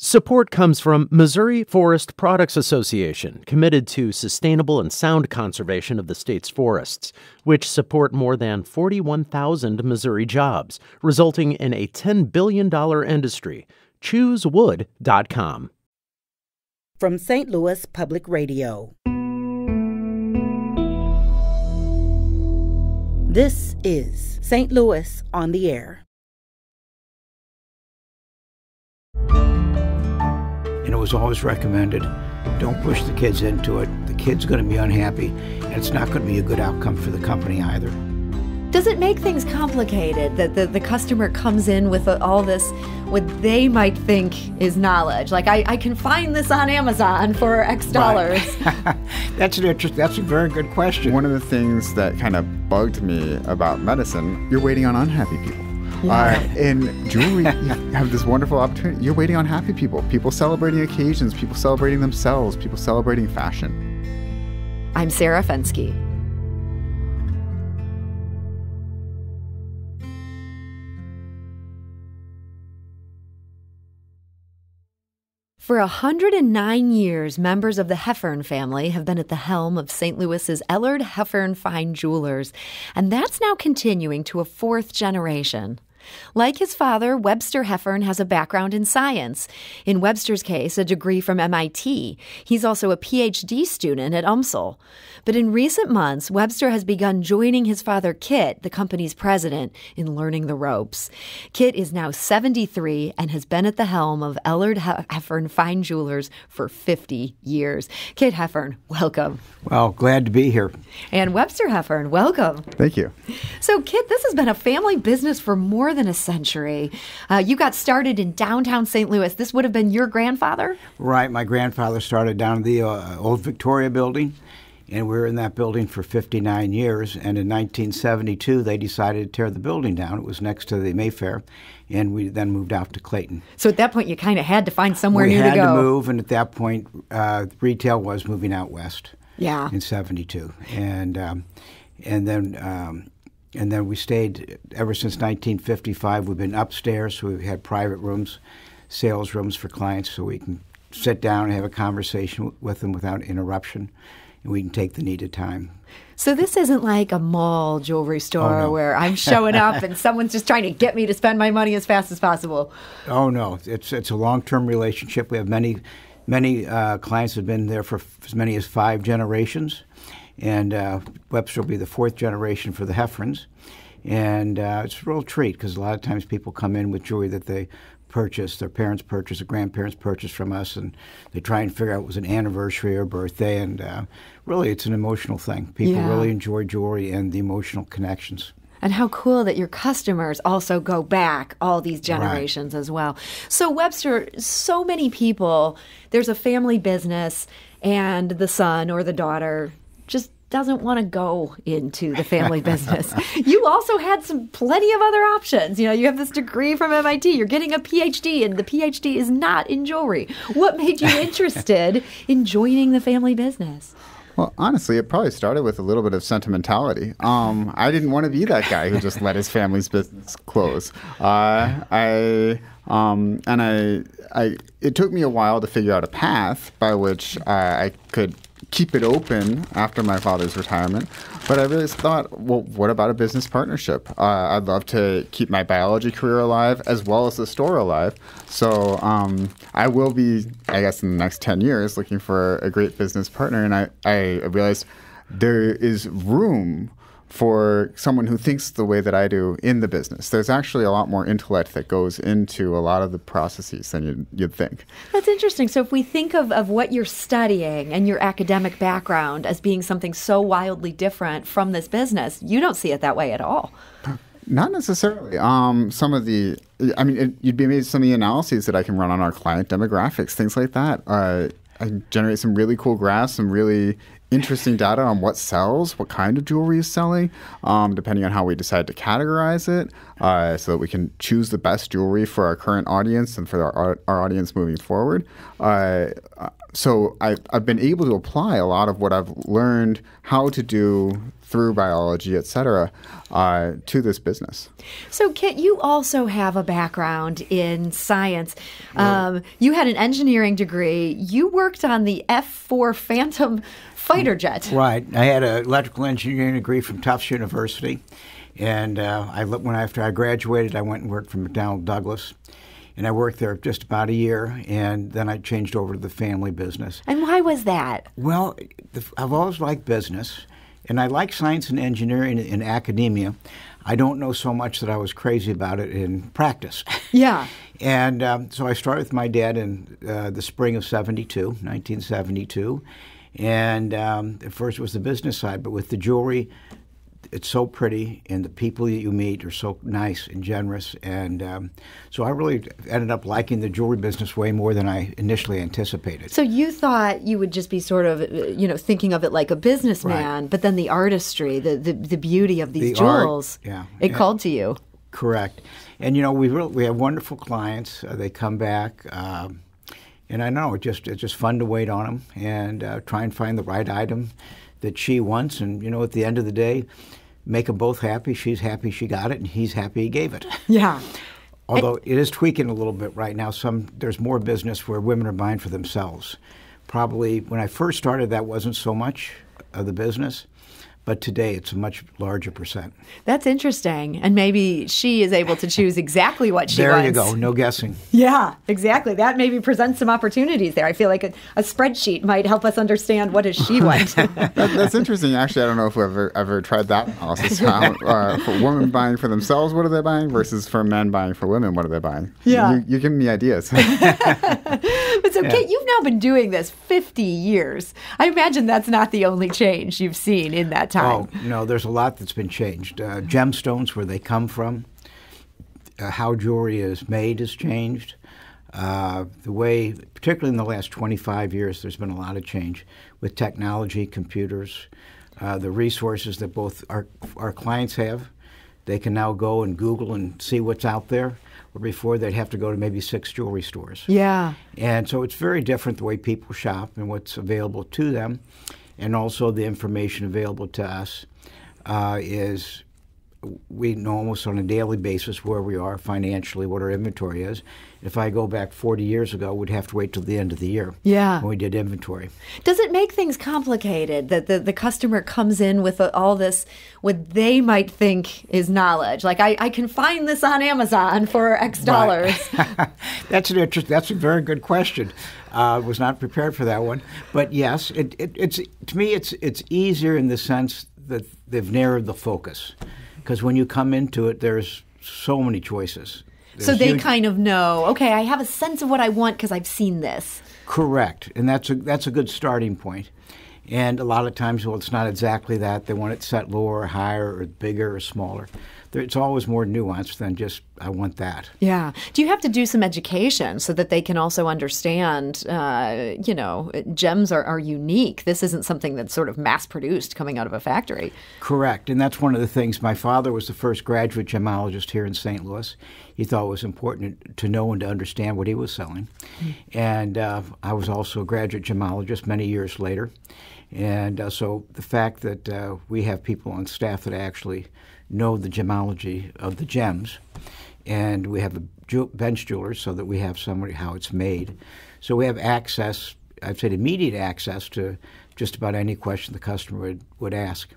Support comes from Missouri Forest Products Association, committed to sustainable and sound conservation of the state's forests, which support more than 41,000 Missouri jobs, resulting in a $10 billion industry. ChooseWood.com. From St. Louis Public Radio. This is St. Louis on the Air. And it was always recommended, don't push the kids into it. The kid's going to be unhappy, and it's not going to be a good outcome for the company either. Does it make things complicated that the customer comes in with all this, what they might think is knowledge? Like, I can find this on Amazon for X dollars. Right. That's a very good question. One of the things that kind of bugged me about medicine, you're waiting on unhappy people. Yeah. In jewelry, you have this wonderful opportunity. You're waiting on happy people. People celebrating occasions, people celebrating themselves, people celebrating fashion. I'm Sarah Fensky. For 109 years, members of the Heffern family have been at the helm of St. Louis's Elleard Heffern Fine Jewelers, and that's now continuing to a fourth generation. Like his father, Webster Heffern has a background in science. In Webster's case, a degree from MIT. He's also a PhD student at UMSL. But in recent months, Webster has begun joining his father, Kit, the company's president, in learning the ropes. Kit is now 73 and has been at the helm of Elleard Heffern Fine Jewelers for 50 years. Kit Heffern, welcome. Well, glad to be here. And Webster Heffern, welcome. Thank you. So, Kit, this has been a family business for more than a century. You got started in downtown St. Louis. This would have been your grandfather? Right. My grandfather started down in the old Victoria building, and we were in that building for 59 years. And in 1972, they decided to tear the building down. It was next to the Mayfair, and we then moved out to Clayton. So at that point, you kind of had to find somewhere new to go. We had to move, and at that point, retail was moving out west. Yeah. In 72, and then we stayed ever since 1955. We've been upstairs, so we've had private rooms, sales rooms for clients, so we can sit down and have a conversation with them without interruption, and we can take the needed time. So this isn't like a mall jewelry store where I'm showing up and someone's just trying to get me to spend my money as fast as possible. Oh no, it's a long-term relationship. We have many clients have been there for as many as 5 generations, and Webster will be the 4th generation for the Hefferns. And it's a real treat because a lot of times people come in with jewelry that they purchased, their parents purchased, their grandparents purchased from us, and they try and figure out it was an anniversary or birthday. And really, it's an emotional thing. People really enjoy jewelry and the emotional connections. And how cool that your customers also go back all these generations as well. So Webster, so many people, there's a family business and the son or the daughter just doesn't want to go into the family business. You also had plenty of other options. You know, you have this degree from MIT, you're getting a PhD, and the PhD is not in jewelry. What made you interested in joining the family business? Well, honestly, it probably started with a little bit of sentimentality. I didn't want to be that guy who just let his family's business close. It took me a while to figure out a path by which I could keep it open after my father's retirement. But I really thought, well, what about a business partnership? I'd love to keep my biology career alive as well as the store alive. So I will be, I guess, in the next 10 years looking for a great business partner. And I realized there is room for someone who thinks the way that I do in the business. There's actually a lot more intellect that goes into a lot of the processes than you'd think. That's interesting. So if we think of what you're studying and your academic background as being something so wildly different from this business, you don't see it that way at all. Not necessarily. You'd be amazed at some of the analyses that I can run on our client demographics, things like that. I generate some really cool graphs, some really interesting data on what sells, what kind of jewelry is selling, depending on how we decide to categorize it. so that we can choose the best jewelry for our current audience and for our audience moving forward. So I've been able to apply a lot of what I've learned how to do through biology, et cetera, to this business. So, Kit, you also have a background in science. You had an engineering degree. You worked on the F-4 Phantom fighter jet. Right. I had an electrical engineering degree from Tufts University. And after I graduated, I went and worked for McDonnell Douglas. And I worked there just about a year, and then I changed over to the family business. And why was that? Well, I've always liked business, and I like science and engineering in academia. I don't know so much that I was crazy about it in practice. Yeah. And so I started with my dad in the spring of 1972. And at first it was the business side, but with the jewelry, it's so pretty, and the people that you meet are so nice and generous. And so I really ended up liking the jewelry business way more than I initially anticipated. So you thought you would just be sort of, thinking of it like a businessman, right. But then the artistry, the beauty of these jewels, it called to you. Correct. And, we have wonderful clients. They come back. And I know it's just fun to wait on them and try and find the right item that she wants. And, at the end of the day, make them both happy. She's happy she got it, and he's happy he gave it. Yeah. Although it is tweaking a little bit right now. There's more business where women are buying for themselves. Probably when I first started, that wasn't so much of the business. But today, it's a much larger percent. That's interesting. And maybe she is able to choose exactly what she wants. There you go. No guessing. Yeah, exactly. That maybe presents some opportunities there. I feel like a spreadsheet might help us understand what does she want. That's interesting. Actually, I don't know if we've ever tried that analysis. For women buying for themselves, what are they buying? Versus for men buying for women, what are they buying? Yeah. You're giving me ideas. But so, Kate, you've now been doing this 50 years. I imagine that's not the only change you've seen in that time. Oh, no, there's a lot that's been changed. Gemstones, where they come from, how jewelry is made has changed. The way, particularly in the last 25 years, there's been a lot of change with technology, computers, the resources that both our clients have. They can now go and Google and see what's out there, where before they'd have to go to maybe 6 jewelry stores. Yeah. And so it's very different the way people shop and what's available to them. And also the information available to us is we know almost on a daily basis where we are financially, what our inventory is. If I go back 40 years ago, we'd have to wait till the end of the year when we did inventory. Does it make things complicated that the customer comes in with all this, what they might think is knowledge? Like, I can find this on Amazon for X dollars. Right. That's a very good question. I was not prepared for that one. But yes, it's to me, it's easier in the sense that they've narrowed the focus. Because when you come into it, there's so many choices. So they kind of know, okay, I have a sense of what I want because I've seen this. Correct. And that's a good starting point. And a lot of times, well, it's not exactly that. They want it set lower or higher or bigger or smaller. It's always more nuanced than just, I want that. Yeah. Do you have to do some education so that they can also understand, gems are unique. This isn't something that's sort of mass-produced coming out of a factory. Correct. And that's one of the things. My father was the first graduate gemologist here in St. Louis. He thought it was important to know and to understand what he was selling. And I was also a graduate gemologist many years later. And so the fact that we have people on staff that actually know the gemology of the gems, and we have a bench jeweler so that we have somebody how it's made. So we have access, I've said immediate access to just about any question the customer would ask.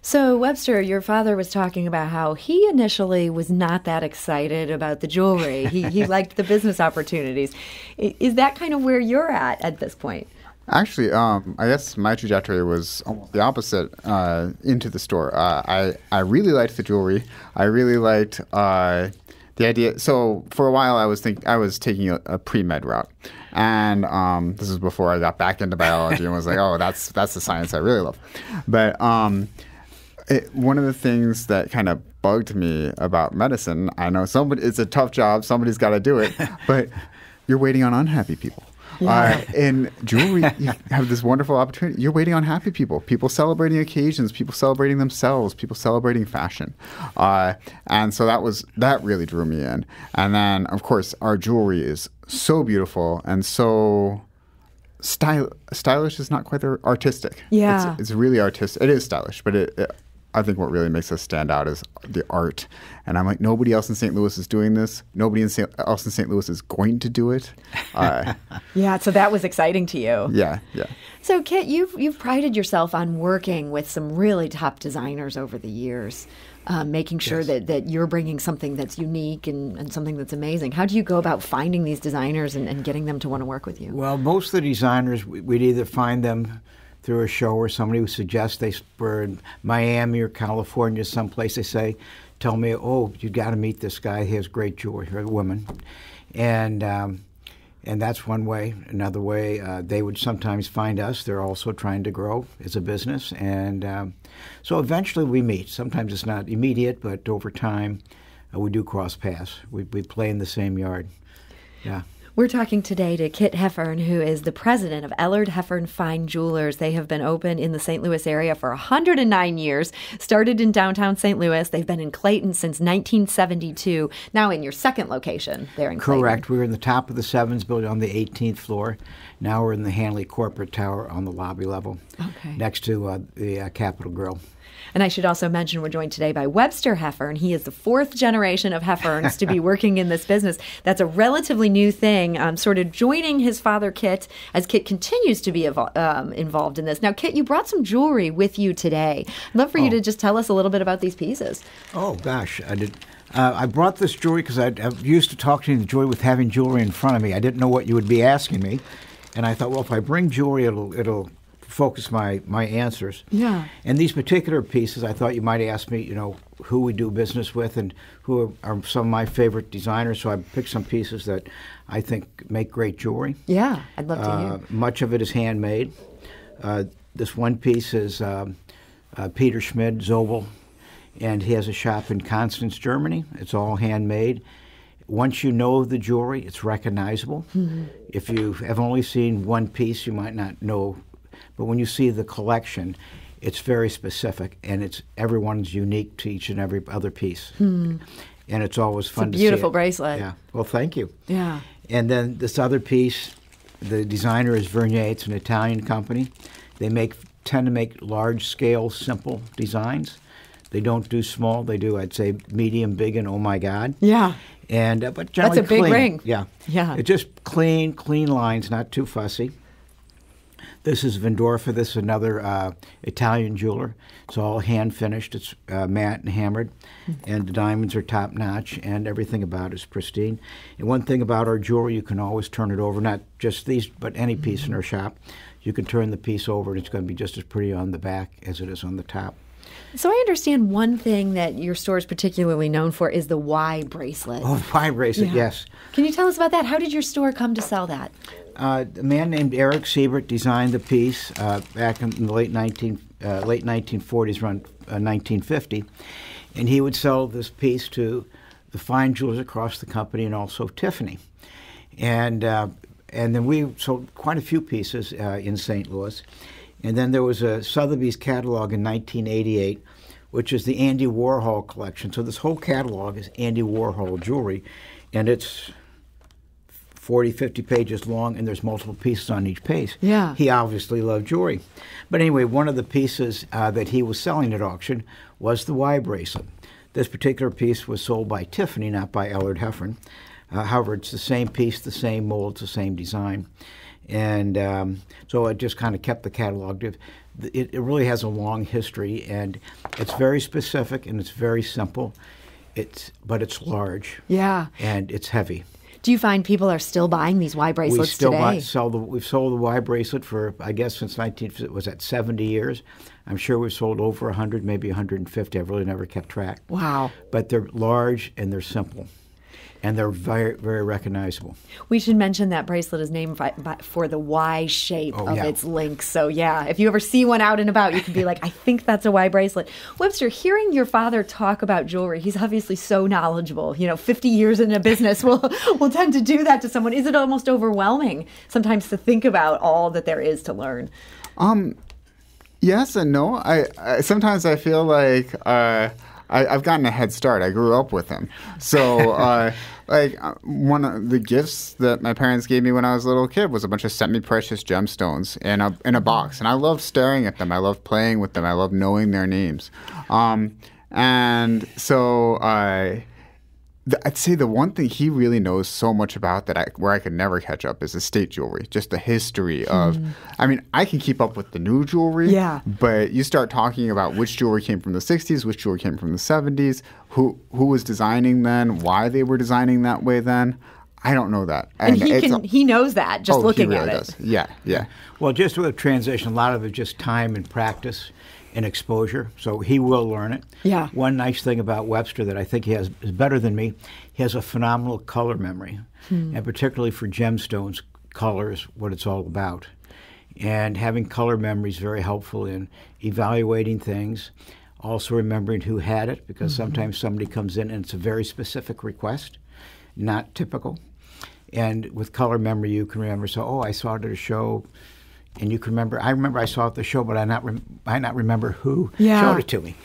So, Webster, your father was talking about how he initially was not that excited about the jewelry. He liked the business opportunities. Is that kind of where you're at this point? Actually, I guess my trajectory was almost the opposite into the store. I really liked the jewelry. I really liked the idea. So for a while, I was taking a pre-med route, and this is before I got back into biology and was like, oh, that's the science I really love. But one of the things that kind of bugged me about medicine, I know it's a tough job. Somebody's got to do it, but you're waiting on unhappy people. In jewelry, you have this wonderful opportunity. You're waiting on happy people celebrating occasions, people celebrating themselves, people celebrating fashion. And so that really drew me in. And then, of course, our jewelry is so beautiful and so stylish is not quite the artistic. Yeah. It's really artistic. It is stylish, but I think what really makes us stand out is the art. And I'm like, nobody else in St. Louis is doing this. Nobody else in St. Louis is going to do it. Yeah, so that was exciting to you. Yeah. So, Kit, you've prided yourself on working with some really top designers over the years, making sure that you're bringing something that's unique and something that's amazing. How do you go about finding these designers and getting them to want to work with you? Well, most of the designers, we'd either find them through a show or somebody who suggests they were in Miami or California, someplace. They tell me, oh, you got to meet this guy. He has great jewelry, or a woman. And that's one way. Another way, they would sometimes find us. They're also trying to grow as a business. And so eventually we meet. Sometimes it's not immediate, but over time we do cross paths. We play in the same yard. Yeah. We're talking today to Kit Heffern, who is the president of Elleard Heffern Fine Jewelers. They have been open in the St. Louis area for 109 years, started in downtown St. Louis. They've been in Clayton since 1972, now in your second location there in Clayton. Correct. We were in the top of the Sevens building on the 18th floor. Now we're in the Hanley Corporate Tower on the lobby level, next to the Capitol Grill. And I should also mention we're joined today by Webster Heffern. He is the fourth generation of Hefferns to be working in this business. That's a relatively new thing, sort of joining his father, Kit, as Kit continues to be involved in this. Now, Kit, you brought some jewelry with you today. I'd love for you to just tell us a little bit about these pieces. Oh, gosh. I did. I brought this jewelry because I'm used to talking to jewelry with having jewelry in front of me. I didn't know what you would be asking me. And I thought, well, if I bring jewelry, it'll focus my answers. Yeah. And these particular pieces, I thought you might ask me, who we do business with and who are some of my favorite designers. So I picked some pieces that I think make great jewelry. Yeah, I'd love to hear. Much of it is handmade. This one piece is Peter Schmid, Zobel, and he has a shop in Constance, Germany. It's all handmade. Once you know the jewelry, it's recognizable. Mm-hmm. If you have only seen one piece, you might not know. But when you see the collection, it's very specific, and everyone's unique to each and every other piece. And it's always fun to see. It's a beautiful bracelet. Yeah. Well, thank you. Yeah. And then this other piece, the designer is Vernier. It's an Italian company. They tend to make large-scale, simple designs. They don't do small. They do, I'd say, medium, big, and oh my God. Yeah. And but generally that's a big clean. ring. Yeah. Yeah. It's just clean lines, not too fussy. This is Vendorfa. This is another Italian jeweler. It's all hand finished. It's matte and hammered, and the diamonds are top notch, and everything about it is pristine. And one thing about our jewelry, you can always turn it over. Not just these, but any piece in our shop. You can turn the piece over, and it's going to be just as pretty on the back as it is on the top. So I understand one thing that your store is particularly known for is the Y bracelet. Oh, the Y bracelet, yes. Can you tell us about that? How did your store come to sell that? A man named Eric Siebert designed the piece back in the late 1940s, around 1950, and he would sell this piece to the fine jewelers across the company and also Tiffany. And then we sold quite a few pieces in St. Louis. And then there was a Sotheby's catalog in 1988, which is the Andy Warhol collection. So this whole catalog is Andy Warhol jewelry, and it's 40, 50 pages long, and there's multiple pieces on each page. Yeah. He obviously loved jewelry. But anyway, one of the pieces that he was selling at auction was the Y bracelet. This particular piece was sold by Tiffany, not by Elleard Heffern. However, it's the same piece, the same mold, it's the same design. And so it just kind of kept the catalog. It really has a long history, and it's very specific, and it's very simple. But it's large. Yeah. And it's heavy. Do you find people are still buying these Y bracelets today? We've sold the Y bracelet for, I guess, since 70 years. I'm sure we've sold over 100, maybe 150. I've really never kept track. Wow. But they're large and they're simple. and they're very, very recognizable. We should mention that bracelet is named for the Y shape of its link. So, yeah, if you ever see one out and about, you can be like, I think that's a Y bracelet. Webster, hearing your father talk about jewelry, he's obviously so knowledgeable. 50 years in a business will tend to do that to someone. Is it almost overwhelming sometimes to think about all that there is to learn? Yes and no. I sometimes I feel like I've gotten a head start. I grew up with him. So one of the gifts that my parents gave me when I was a little kid was a bunch of semi-precious gemstones in a box. And I love staring at them. I love playing with them. I love knowing their names. And so I'd say the one thing he really knows so much about where I could never catch up is estate jewelry, just the history of. I mean, I can keep up with the new jewelry, but you start talking about which jewelry came from the 60s, which jewelry came from the 70s, who was designing then, why they were designing that way then. I don't know that. And he knows that just looking he really at it. Does. Yeah. Well, just with a transition, a lot of it is just time and practice and exposure, so he will learn it. Yeah. One nice thing about Webster that I think he has is better than me, he has a phenomenal color memory, and particularly for gemstones, color is what it's all about. And having color memory is very helpful in evaluating things, also remembering who had it, because sometimes somebody comes in and it's a very specific request, not typical. And with color memory, you can remember, I saw it at a show. And you can remember, I saw it at the show, but I not remember who showed it to me.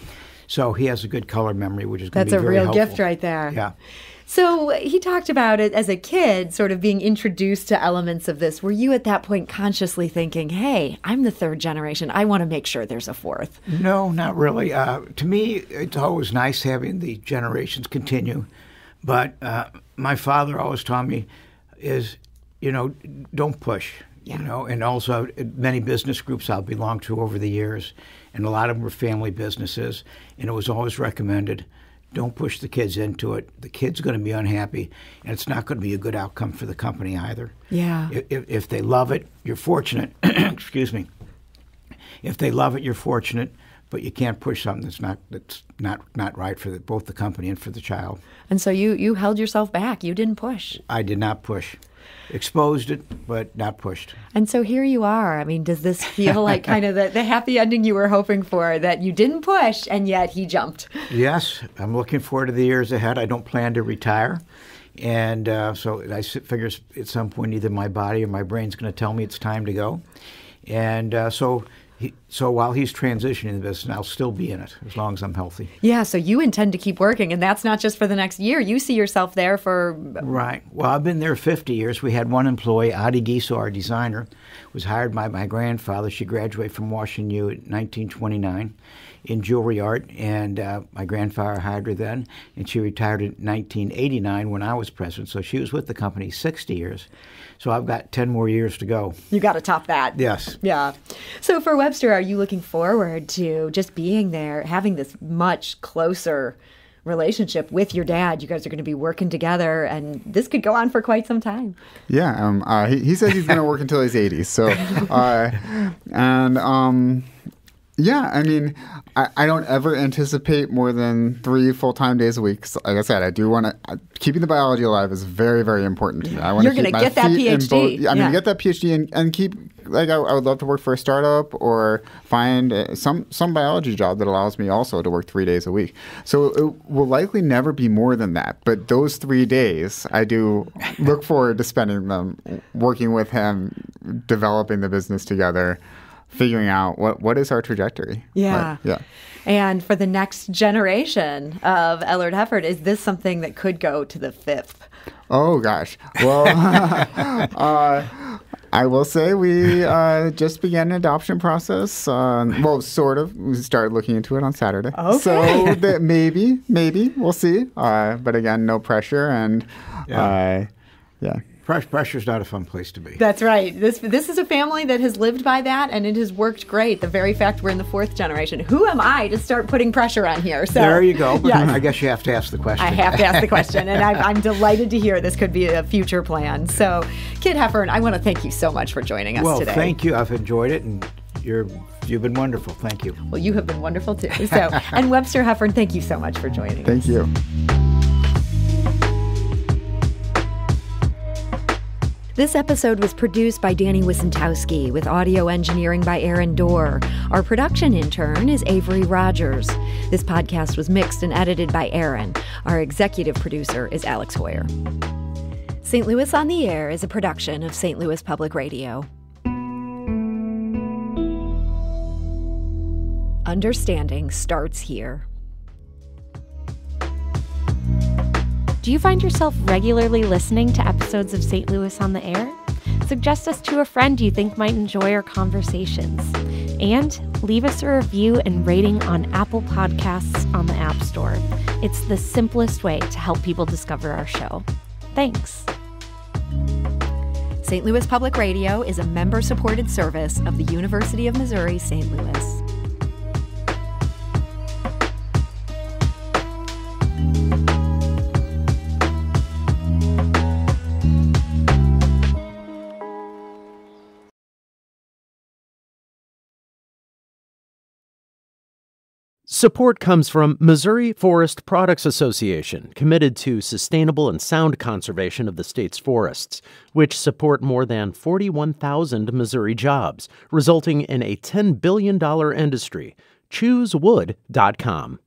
So he has a good color memory, which is going to be very helpful. That's a real gift right there. Yeah. So he talked about it as a kid, sort of being introduced to elements of this. Were you at that point consciously thinking, hey, I'm the third generation. I want to make sure there's a fourth? No, not really. To me, it's always nice having the generations continue. But my father always taught me is, don't push. And also many business groups I've belonged to over the years, and a lot of them were family businesses, and it was always recommended, don't push the kids into it. The kid's going to be unhappy, and it's not going to be a good outcome for the company either. Yeah. If they love it, you're fortunate. Excuse me. If they love it, you're fortunate, but you can't push something that's not right for both the company and for the child. And so you held yourself back. You didn't push. I did not push. Exposed it, but not pushed. And so here you are. I mean, does this feel like kind of the happy ending you were hoping for, that you didn't push and yet he jumped? Yes. I'm looking forward to the years ahead. I don't plan to retire. And so I figure at some point either my body or my brain's going to tell me it's time to go. And so while he's transitioning the business, I'll still be in it as long as I'm healthy. Yeah, so you intend to keep working, and that's not just for the next year. You see yourself there for... Right. Well, I've been there 50 years. We had one employee, Adi Giso, our designer, was hired by my grandfather. She graduated from Washington U in 1929 in jewelry art, and my grandfather hired her then, and she retired in 1989 when I was president. So she was with the company 60 years. So I've got 10 more years to go. You got to top that. Yes. Yeah. So for Webster, are you looking forward to just being there, having this much closer relationship with your dad? You guys are going to be working together, and this could go on for quite some time. Yeah. He says he's going to work until he's 80. So, yeah, I mean, I don't ever anticipate more than 3 full-time days a week. So, like I said, I do want to keeping the biology alive is very, very important to me. I want You're going to get that PhD. I'm going to get that PhD and keep, I would love to work for a startup or find some biology job that allows me also to work 3 days a week. So it will likely never be more than that. But those 3 days, I do look forward to spending them working with him, developing the business together, figuring out what is our trajectory. Yeah. Right? Yeah. And for the next generation of Elleard Heffern, is this something that could go to the 5th? Oh, gosh. Well, I will say we just began an adoption process. Well, sort of. We started looking into it on Saturday. Okay. So that maybe, we'll see. But again, no pressure. And yeah. Pressure's not a fun place to be. That's right. This is a family that has lived by that, and it has worked great. The very fact we're in the 4th generation. Who am I to start putting pressure on here? So there you go. Yes. I guess you have to ask the question. I have to ask the question, and I'm delighted to hear this could be a future plan. So, Kit Heffern, I want to thank you so much for joining us today. Well, thank you. I've enjoyed it, and you've been wonderful. Thank you. Well, you have been wonderful too. So, and Webster Heffern, thank you so much for joining us. Thank you. This episode was produced by Danny Wysentowski with audio engineering by Aaron Dorr. Our production intern is Avery Rogers. This podcast was mixed and edited by Aaron. Our executive producer is Alex Hoyer. St. Louis on the Air is a production of St. Louis Public Radio. Understanding starts here. Do you find yourself regularly listening to episodes of St. Louis on the Air? Suggest us to a friend you think might enjoy our conversations. And leave us a review and rating on Apple Podcasts on the App Store. It's the simplest way to help people discover our show. Thanks. St. Louis Public Radio is a member-supported service of the University of Missouri, St. Louis. Support comes from Missouri Forest Products Association, committed to sustainable and sound conservation of the state's forests, which support more than 41,000 Missouri jobs, resulting in a $10 billion industry. ChooseWood.com.